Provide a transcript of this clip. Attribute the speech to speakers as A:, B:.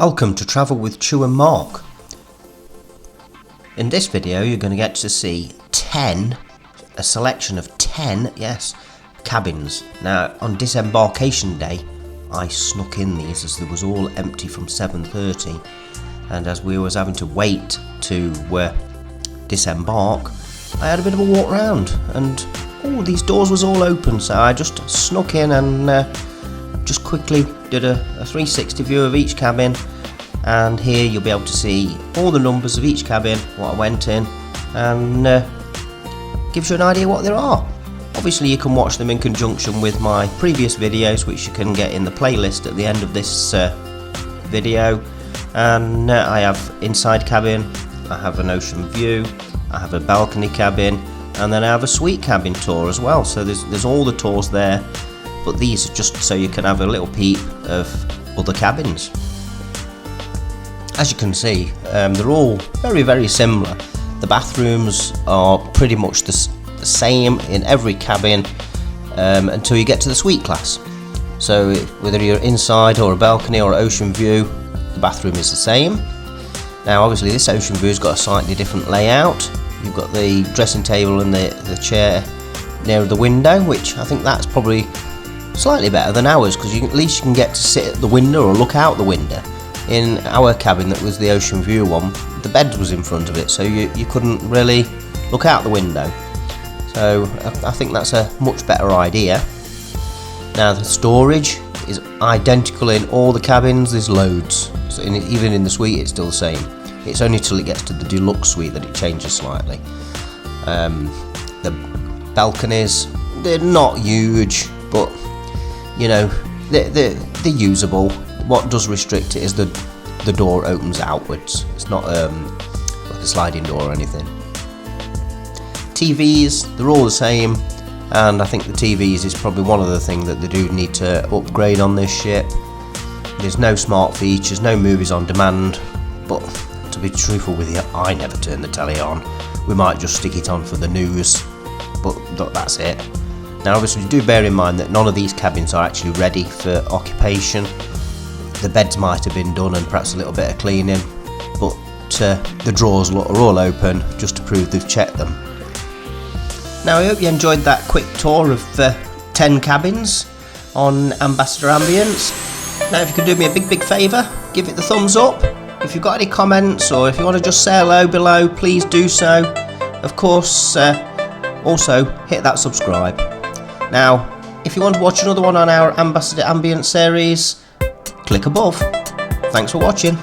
A: Welcome to Travel with Chu and Mark. In this video you're going to get to see a selection of 10, yes, cabins. Now on disembarkation day I snuck in these as they was all empty from 7:30, and as we was having to wait to disembark, I had a bit of a walk round and these doors was all open, so I just snuck in and just quickly did a 360 view of each cabin, and here you'll be able to see all the numbers of each cabin, what I went in, and gives you an idea what there are. Obviously you can watch them in conjunction with my previous videos, which you can get in the playlist at the end of this video. And I have inside cabin, I have an ocean view, I have a balcony cabin, and then I have a suite cabin tour as well. So there's all the tours there, but these are just so you can have a little peep of other cabins. As you can see, they're all very similar. The bathrooms are pretty much the same in every cabin until you get to the suite class. So whether you're inside or a balcony or ocean view, the bathroom is the same. Now obviously this ocean view's got a slightly different layout. You've got the dressing table and the chair near the window, which I think that's probably slightly better than ours, because at least you can get to sit at the window or look out the window. In our cabin, that was the ocean view one, the bed was in front of it, so you couldn't really look out the window. So I think that's a much better idea. Now the storage is identical in all the cabins. There's loads, so even in the suite it's still the same. It's only till it gets to the deluxe suite that it changes slightly. The balconies, they're not huge, but you know, they're usable. What does restrict it is the door opens outwards. It's not like a sliding door or anything. TVs, they're all the same, and I think the TVs is probably one of the things that they do need to upgrade on this ship. There's no smart features, no movies on demand, but to be truthful with you, I never turn the telly on. We might just stick it on for the news, but that's it. Now obviously do bear in mind that none of these cabins are actually ready for occupation. The beds might have been done and perhaps a little bit of cleaning, but the drawers are all open just to prove they've checked them. Now I hope you enjoyed that quick tour of 10 cabins on Ambassador Ambience. Now if you could do me a big favour, give it the thumbs up. If you've got any comments or if you want to just say hello below, please do so. Of course, also hit that subscribe. Now if you want to watch another one on our Ambassador Ambience series, click above. Thanks for watching.